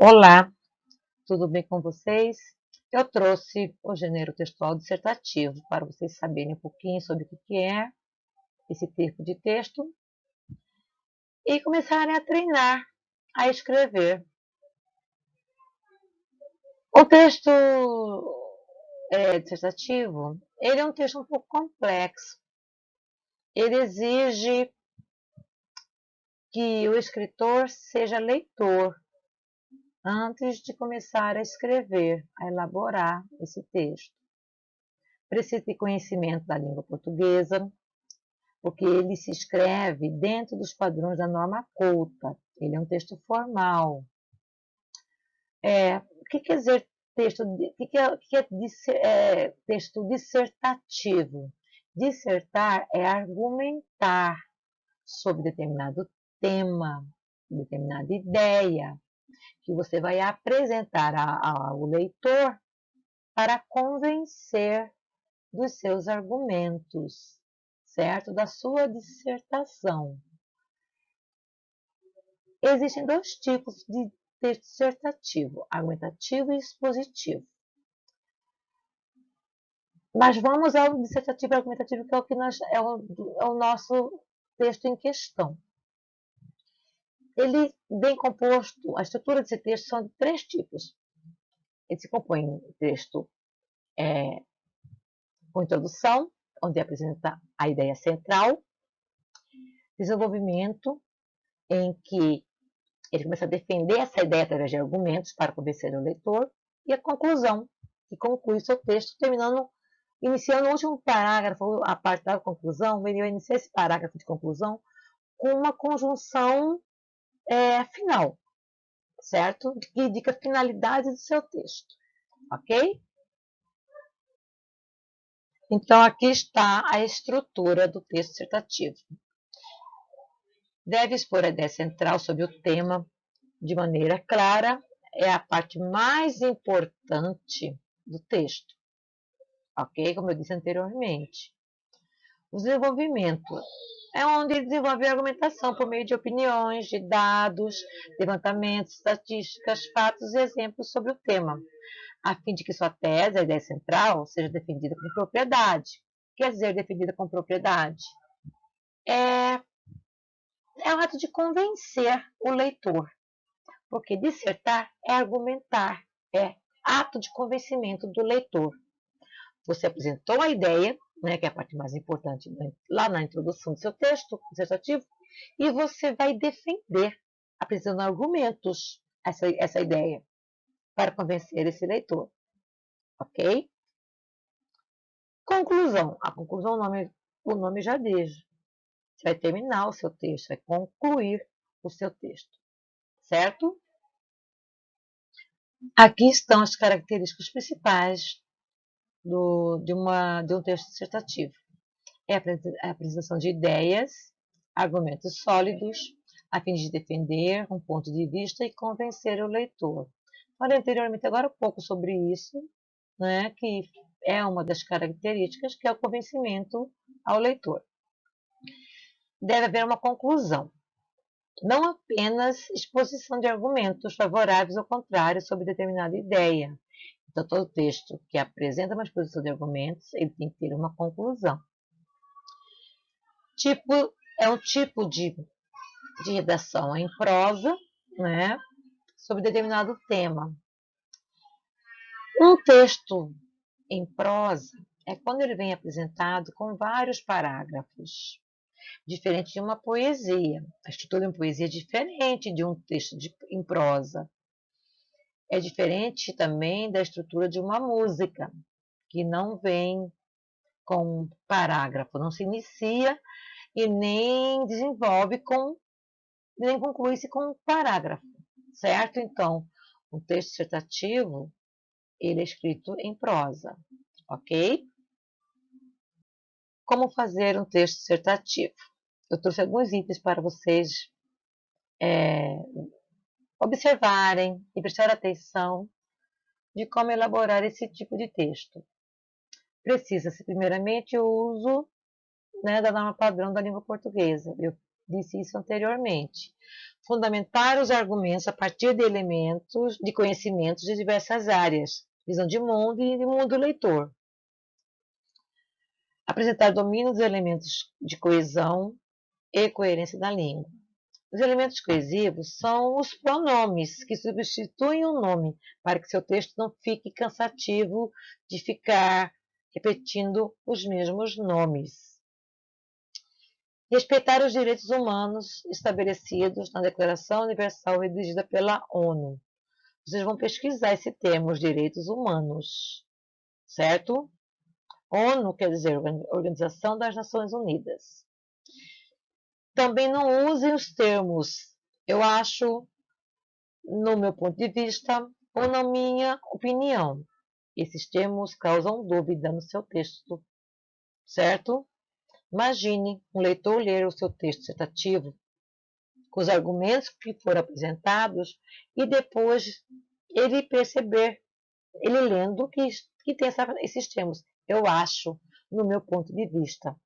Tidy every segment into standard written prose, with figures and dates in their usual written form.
Olá, tudo bem com vocês? Eu trouxe o gênero textual dissertativo para vocês saberem um pouquinho sobre o que é esse tipo de texto e começarem a treinar a escrever. O texto dissertativo, ele é um texto um pouco complexo. Ele exige que o escritor seja leitor antes de começar a escrever, a elaborar esse texto. Precisa ter conhecimento da língua portuguesa, porque ele se escreve dentro dos padrões da norma culta. Ele é um texto formal. O que quer dizer texto dissertativo? Dissertar é argumentar sobre determinado tema, determinada ideia, que você vai apresentar ao leitor para convencer dos seus argumentos, certo? Da sua dissertação. Existem dois tipos de texto dissertativo, argumentativo e expositivo. Mas vamos ao dissertativo e argumentativo, que é o nosso texto em questão. Ele bem composto, a estrutura desse texto são de três tipos. Ele se compõe em texto com introdução, onde apresenta a ideia central, desenvolvimento, em que ele começa a defender essa ideia através de argumentos para convencer o leitor, e a conclusão, que conclui seu texto, iniciando o último parágrafo, a parte da conclusão, ele vai iniciar esse parágrafo de conclusão com uma conjunção final, certo? Que indica a finalidade do seu texto, ok? Então, aqui está a estrutura do texto dissertativo. Deve expor a ideia central sobre o tema de maneira clara, é a parte mais importante do texto, ok? Como eu disse anteriormente. O desenvolvimento é onde desenvolve a argumentação por meio de opiniões, de dados, levantamentos, estatísticas, fatos e exemplos sobre o tema, a fim de que sua tese, a ideia central, seja defendida com propriedade. Quer dizer, defendida com propriedade? É o ato de convencer o leitor, porque dissertar é argumentar, é ato de convencimento do leitor. Você apresentou a ideia, né, que é a parte mais importante lá na introdução do seu texto dissertativo, e você vai defender, apresentando argumentos, essa ideia, para convencer esse leitor. Ok? Conclusão. A conclusão, o nome já diz. Você vai terminar o seu texto, vai concluir o seu texto. Certo? Aqui estão as características principais de um texto dissertativo. É a apresentação de ideias, argumentos sólidos, a fim de defender um ponto de vista e convencer o leitor. Falei anteriormente agora um pouco sobre isso, né, que é uma das características, que é o convencimento ao leitor. Deve haver uma conclusão, não apenas exposição de argumentos favoráveis ou contrários sobre determinada ideia. Então, todo texto que apresenta uma exposição de argumentos, ele tem que ter uma conclusão. É um tipo de redação em prosa, né, sobre determinado tema. Um texto em prosa é quando ele vem apresentado com vários parágrafos, diferente de uma poesia. A estrutura de uma poesia é diferente de um texto em prosa. É diferente também da estrutura de uma música, que não vem com parágrafo, não se inicia e nem nem conclui-se com um parágrafo, certo? Então, o texto dissertativo, ele é escrito em prosa, ok? Como fazer um texto dissertativo? Eu trouxe alguns itens para vocês observarem e prestar atenção de como elaborar esse tipo de texto. Precisa-se, primeiramente, o uso, né, da norma padrão da língua portuguesa. disse isso anteriormente. Fundamentar os argumentos a partir de elementos de conhecimentos de diversas áreas, visão de mundo e de mundo do leitor. Apresentar domínio dos elementos de coesão e coerência da língua. Os elementos coesivos são os pronomes que substituem o nome para que seu texto não fique cansativo de ficar repetindo os mesmos nomes. Respeitar os direitos humanos estabelecidos na Declaração Universal redigida pela ONU. Vocês vão pesquisar esse termo, os direitos humanos, certo? ONU quer dizer Organização das Nações Unidas. Também não usem os termos eu acho, no meu ponto de vista, ou na minha opinião. Esses termos causam dúvida no seu texto, certo? Imagine um leitor ler o seu texto dissertativo com os argumentos que foram apresentados e depois ele perceber, ele lendo que tem esses termos. Eu acho, no meu ponto de vista.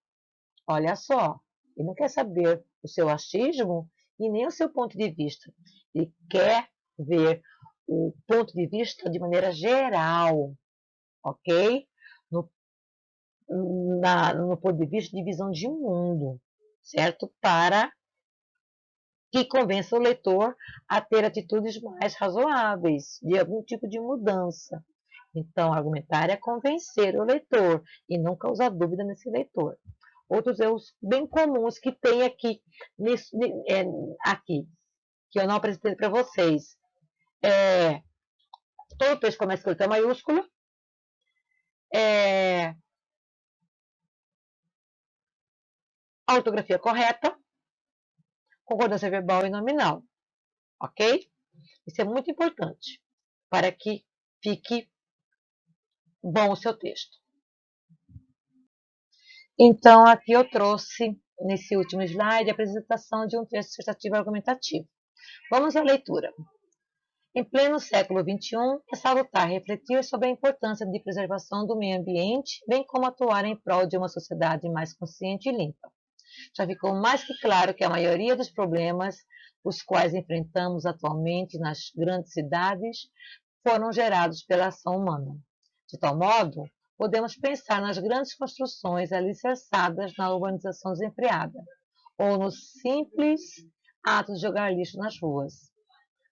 Olha só, ele não quer saber o seu achismo e nem o seu ponto de vista. Ele quer ver o ponto de vista de maneira geral, ok? No ponto de vista de visão de mundo, certo? Para que convença o leitor a ter atitudes mais razoáveis, de algum tipo de mudança. Então, argumentar é convencer o leitor e não causar dúvida nesse leitor. Outros erros bem comuns que tem aqui, que eu não apresentei para vocês. Todo texto começa com letra maiúscula. A ortografia correta, concordância verbal e nominal. Ok? Isso é muito importante para que fique bom o seu texto. Então, aqui eu trouxe, nesse último slide, a apresentação de um texto dissertativo argumentativo. Vamos à leitura. Em pleno século XXI, é salutar refletir sobre a importância de preservação do meio ambiente, bem como atuar em prol de uma sociedade mais consciente e limpa. Já ficou mais que claro que a maioria dos problemas os quais enfrentamos atualmente nas grandes cidades foram gerados pela ação humana. De tal modo, podemos pensar nas grandes construções alicerçadas na urbanização desenfreada, ou no simples ato de jogar lixo nas ruas.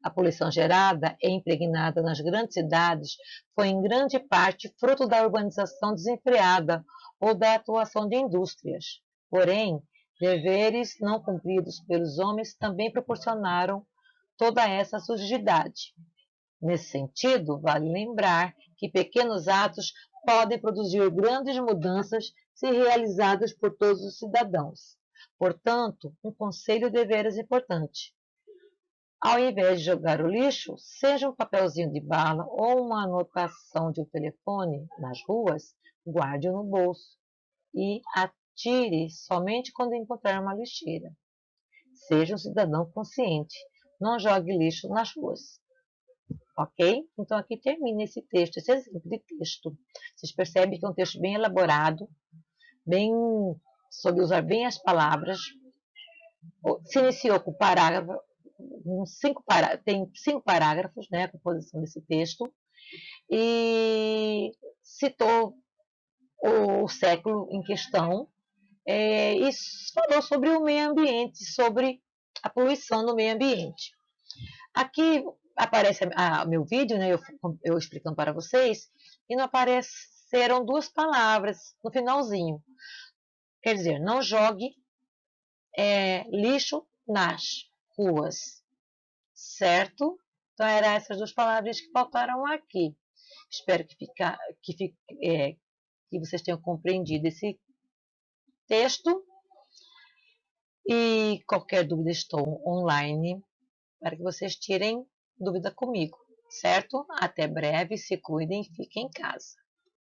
A poluição gerada e impregnada nas grandes cidades foi em grande parte fruto da urbanização desenfreada ou da atuação de indústrias. Porém, deveres não cumpridos pelos homens também proporcionaram toda essa sujidade. Nesse sentido, vale lembrar que pequenos atos podem produzir grandes mudanças se realizados por todos os cidadãos. Portanto, um conselho deveras importante. Ao invés de jogar o lixo, seja um papelzinho de bala ou uma anotação de um telefone nas ruas, guarde-o no bolso e atire somente quando encontrar uma lixeira. Seja um cidadão consciente, não jogue lixo nas ruas. Ok? Então, aqui termina esse texto, esse exemplo de texto. Vocês percebem que é um texto bem elaborado, soube usar bem as palavras. Se iniciou com parágrafo, tem 5 parágrafos, né, a composição desse texto, e citou o século em questão, e falou sobre o meio ambiente, sobre a poluição no meio ambiente. Aqui aparece meu vídeo, né, eu explicando para vocês, e não apareceram 2 palavras no finalzinho. Quer dizer, não jogue lixo nas ruas, certo? Então, eram essas 2 palavras que faltaram aqui. Espero que vocês tenham compreendido esse texto. E qualquer dúvida, estou online para que vocês tirem dúvida comigo, certo? Até breve, se cuidem e fiquem em casa.